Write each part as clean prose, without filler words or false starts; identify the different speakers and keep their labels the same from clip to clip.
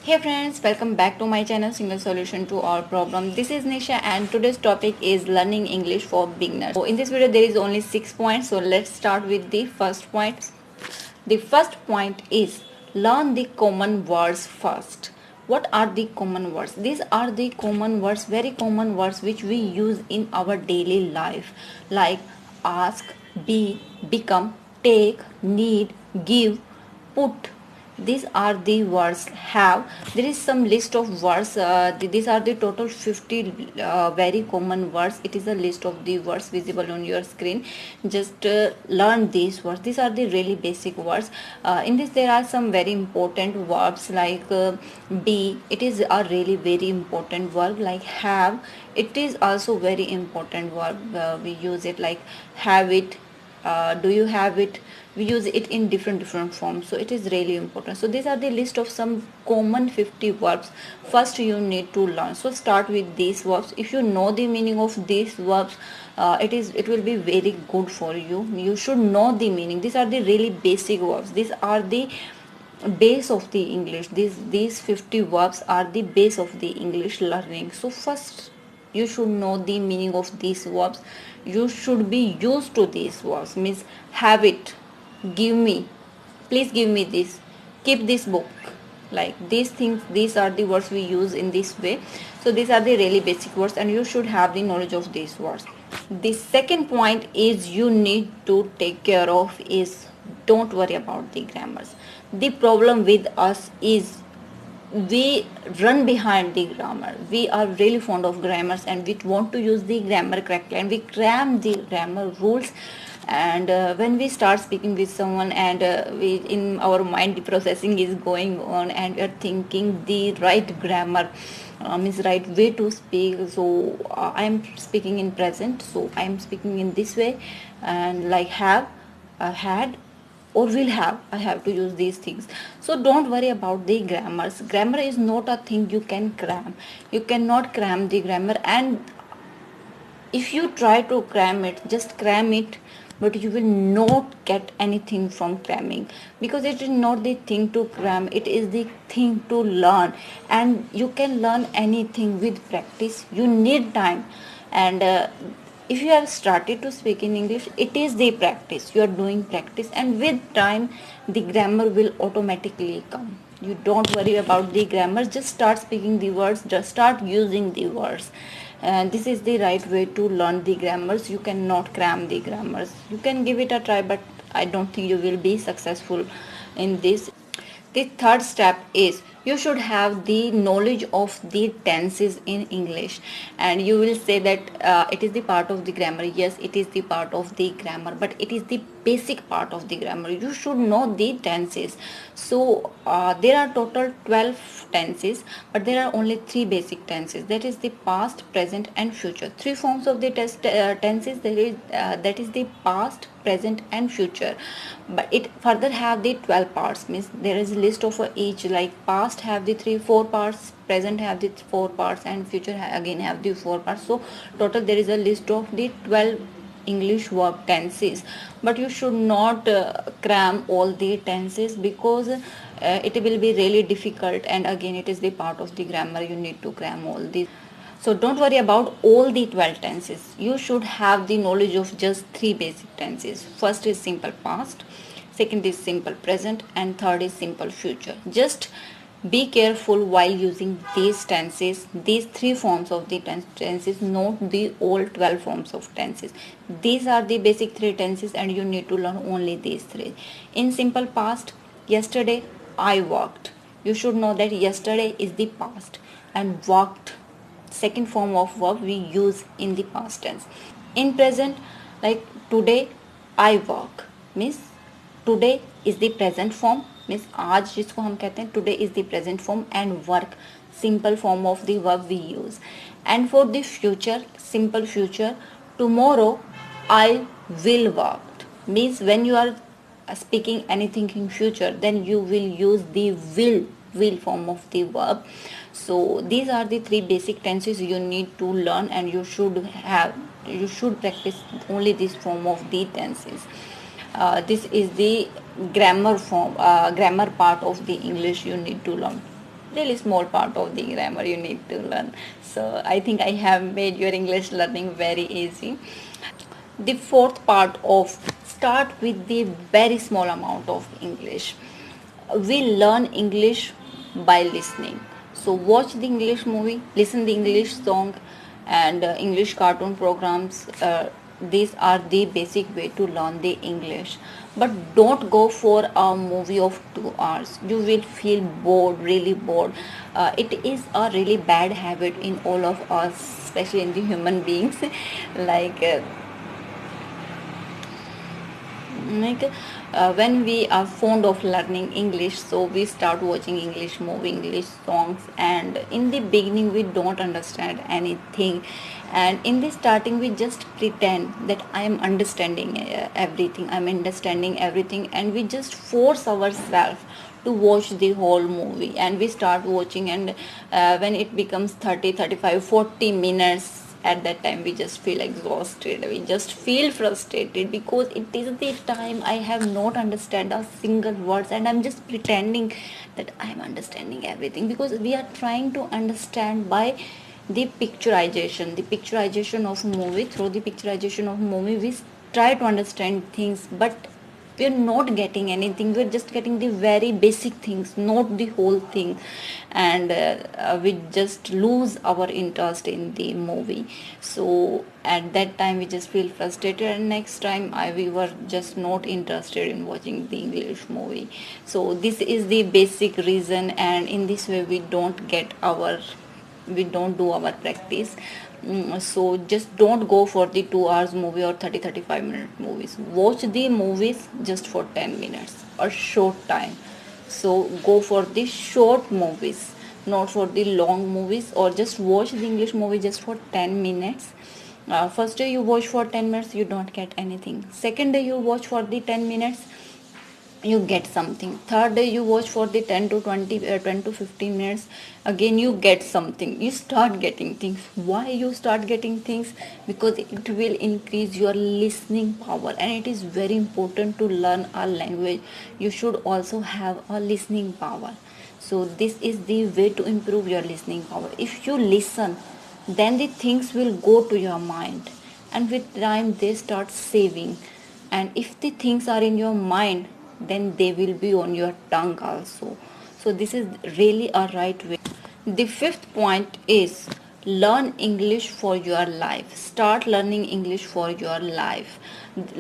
Speaker 1: Hey friends, welcome back to my channel Single Solution to All Problem. This is Nisha and today's topic is learning English for beginners. So in this video there is only 6 points. So let's start with the first point. The first point is learn the common words first. What are the common words? These are the common words, very common words which we use in our daily life, like ask, be, become, take, need, give, put. These are the words. Have, there is some list of words. These are the total 50 very common words. It is a list of the words visible on your screen. Just learn these words. These are the really basic words. In this there are some very important verbs like be, it is a really very important verb. Like have, it is also very important verb. We use it like have it, do you have it. We use it in different forms, so it is really important. So these are the list of some common 50 verbs first you need to learn. So start with these verbs. If you know the meaning of these verbs, it will be very good for you. You should know the meaning. These are the really basic verbs. These are the base of the English. These 50 verbs are the base of the English learning. So first you should know the meaning of these verbs. You should be used to these verbs. Means have it, give me, please give me this, keep this book. Like these things, these are the words we use in this way. So these are the really basic words and you should have the knowledge of these words. The second point is you need to take care of is don't worry about the grammars. The problem with us is we run behind the grammar. We are really fond of grammars and we want to use the grammar correctly and we cram the grammar rules. And when we start speaking with someone and we in our mind the processing is going on and we are thinking the right grammar, means right way to speak. So I am speaking in present, so I am speaking in this way, and like have, had, or will have, I have to use these things. So don't worry about the grammars. Grammar is not a thing you can cram. You cannot cram the grammar, and if you try to cram it, just cram it, but you will not get anything from cramming, because it is not the thing to cram, it is the thing to learn. And you can learn anything with practice. You need time, and if you have started to speak in English, it is the practice. You are doing practice, and with time the grammar will automatically come. You don't worry about the grammar, just start speaking the words, just start using the words. And this is the right way to learn the grammars. You cannot cram the grammars. You can give it a try, but I don't think you will be successful in this. The third step is you should have the knowledge of the tenses in English. And you will say that it is the part of the grammar. Yes, it is the part of the grammar, but it is the basic part of the grammar. You should know the tenses. So there are total 12 tenses, but there are only 3 basic tenses. That is the past, present and future. 3 forms of the tenses. That is the past, present and future, but it further have the 12 parts. Means there is a list of each, like past have the 4 parts, present have the 4 parts and future again have the 4 parts. So total there is a list of the 12 English verb tenses, but you should not cram all the tenses, because it will be really difficult, and again it is the part of the grammar. You need to cram all these. So don't worry about all the 12 tenses. You should have the knowledge of just 3 basic tenses. First is simple past, second is simple present, and third is simple future. Just be careful while using these tenses, these 3 forms of the tenses, not the all 12 forms of tenses. These are the basic 3 tenses and you need to learn only these 3. In simple past, yesterday I walked. You should know that yesterday is the past and walked, second form of verb we use in the past tense. In present, like today I work, means today is the present form, means आज जिसको हम कहते हैं, today is the present form, and work simple form of the verb we use. And for the future, simple future, tomorrow I will work, means when you are speaking anything in future, then you will use the will form of the verb. So these are the 3 basic tenses you need to learn, and you should practice only this form of the tenses. This is the grammar part of the English you need to learn. really small part of the grammar you need to learn. So I think I have made your English learning very easy. The fourth part of start with the very small amount of English. We learn English by listening. So watch the English movie, listen the English song, and English cartoon programs. These are the basic way to learn the English. But don't go for a movie of 2 hours. You will feel bored, really bored. It is a really bad habit in all of us, especially in the human beings. like. When we are fond of learning English, so we start watching English movie, English songs, and in the beginning we don't understand anything, and in the starting we just pretend that I am understanding everything, and we just force ourselves to watch the whole movie, and we start watching, and when it becomes 30, 35, 40 minutes, at that time we just feel exhausted, we just feel frustrated, because it is the time I have not understand a single words, and I'm just pretending that I'm understanding everything, because we are trying to understand by the picturization of movie. Through the picturization of movie we try to understand things, but we're not getting anything, we're just getting the very basic things, not the whole thing, and we just lose our interest in the movie. So at that time we just feel frustrated, and next time we were just not interested in watching the English movie. So this is the basic reason, and in this way we don't do our practice. So just don't go for the 2 hours movie or 30-35 minute movies. Watch the movies just for 10 minutes or short time. So go for the short movies, not for the long movies, or just watch the English movie just for 10 minutes. First day you watch for 10 minutes, you don't get anything. Second day you watch for the 10 minutes, you get something. Third day you watch for the 10 to 20 10 to 15 minutes, again you get something, you start getting things. Why you start getting things? Because it will increase your listening power, and it is very important to learn a language, you should also have a listening power. So this is the way to improve your listening power. If you listen, then the things will go to your mind, and with time they start saving, and if the things are in your mind, then they will be on your tongue also. So this is really a right way. The fifth point is learn English for your life. Start learning English for your life.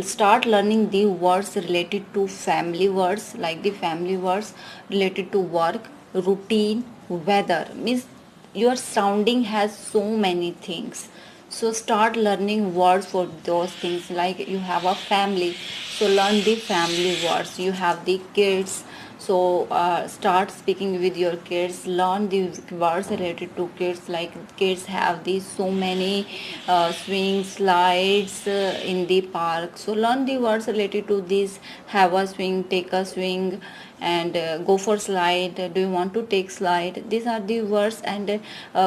Speaker 1: Start learning the words related to family words, like the family words related to work, routine, weather. Means your surrounding has so many things, so start learning words for those things. Like you have a family, so learn the family words. You have the kids, so start speaking with your kids, learn the words related to kids. Like kids have these so many swing slides in the park, so learn the words related to this. Have a swing, take a swing, and go for slide. Do you want to take slide? These are the words. And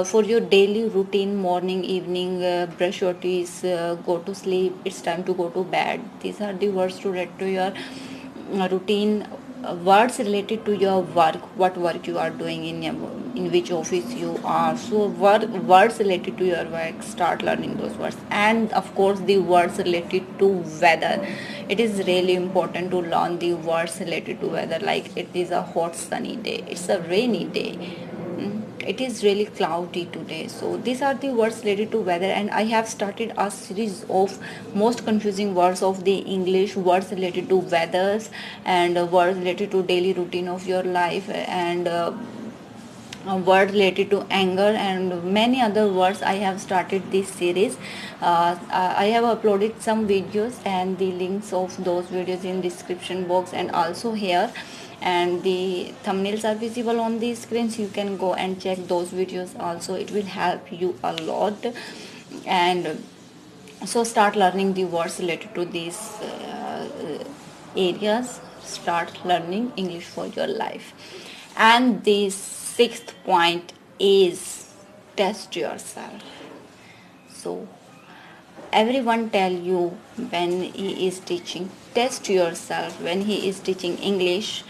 Speaker 1: for your daily routine, morning, evening, brush your teeth, go to sleep, it's time to go to bed. These are the words to relate to your routine. Words related to your work, what work you are doing in which office you are. So words related to your work, start learning those words. And of course the words related to weather, it is really important to learn the words related to weather. Like it is a hot sunny day, it's a rainy day, it is really cloudy today. So these are the words related to weather, and I have started a series of most confusing words of the English, words related to weathers, and words related to daily routine of your life, and a word related to anger, and many other words. I have started this series. I have uploaded some videos, and the links of those videos in description box and also here, and the thumbnails are visible on the screen, so you can go and check those videos also. It will help you a lot. And so start learning the words related to these areas. Start learning English for your life. And the sixth point is test yourself. So everyone tell you when he is teaching, test yourself. When he is teaching English,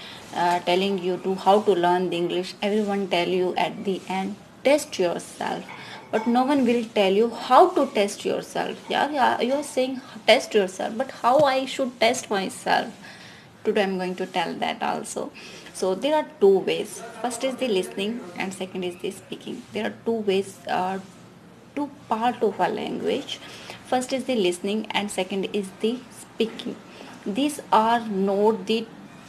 Speaker 1: telling you to how to learn the English. Everyone tell you at the end, test yourself, but no one will tell you how to test yourself. Yeah, you're saying test yourself, but how I should test myself? Today I'm going to tell that also. So there are two ways. First is the listening and second is the speaking. There are two ways, two part of a language. First is the listening and second is the speaking. These are not the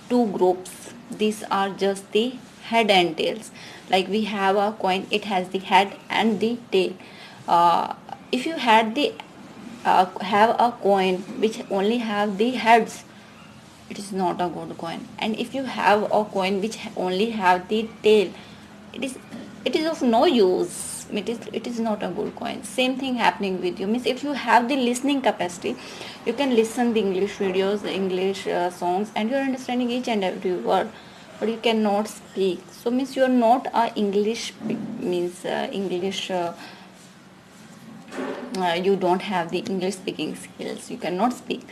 Speaker 1: two groups, these are just the head and tails. Like we have a coin, it has the head and the tail. If you had the have a coin which only have the heads, it is not a good coin. And if you have a coin which only have the tail, it is it is of no use. It is not a good coin. Same thing happening with you. Means if you have the listening capacity, you can listen the English videos, the English songs, and you are understanding each and every word, but you cannot speak. So means you are not a English, means English you don't have the English speaking skills, you cannot speak.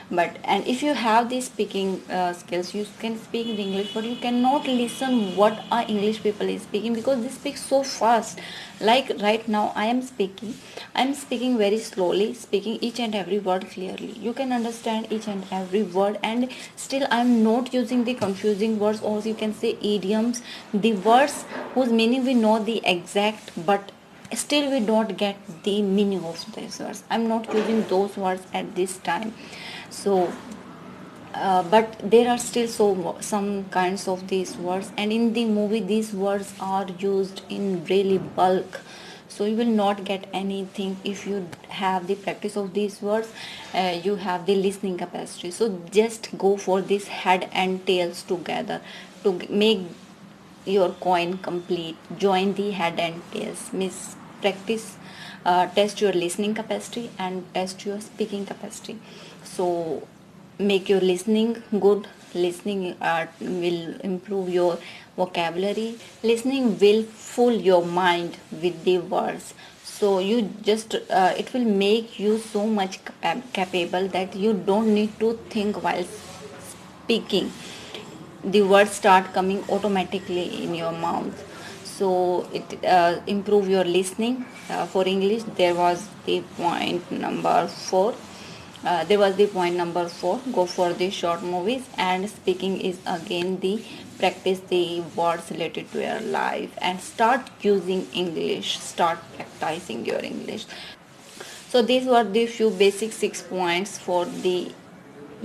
Speaker 1: But and if you have the speaking skills, you can speak the English, but you cannot listen what our English people is speaking, because they speak so fast. Like right now I am speaking very slowly, speaking each and every word clearly. You can understand each and every word, and still I am not using the confusing words, or you can say idioms, the words whose meaning we know the exact, but still we don't get the meaning of these words. I'm not using those words at this time. So but there are still some kinds of these words, and in the movie these words are used in really bulk. So you will not get anything if you have the practice of these words. You have the listening capacity, so just go for this head and tails together to make your coin complete. Join the head and tails, miss practice. Test your listening capacity and test your speaking capacity. So make your listening good. Listening will improve your vocabulary. Listening will fill your mind with the words. So you just it will make you so much capable that you don't need to think while speaking. The words start coming automatically in your mouth. So it improve your listening. For English, there was the point number 4. Go for the short movies. And speaking is again the practice the words related to your life and start using English, start practicing your English. So these were the few basic 6 points for the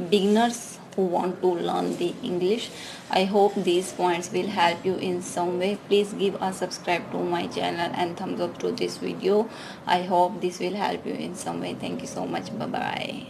Speaker 1: beginners who want to learn the English. I hope these points will help you in some way. Please give a subscribe to my channel and thumbs up to this video. I hope this will help you in some way. Thank you so much. Bye bye.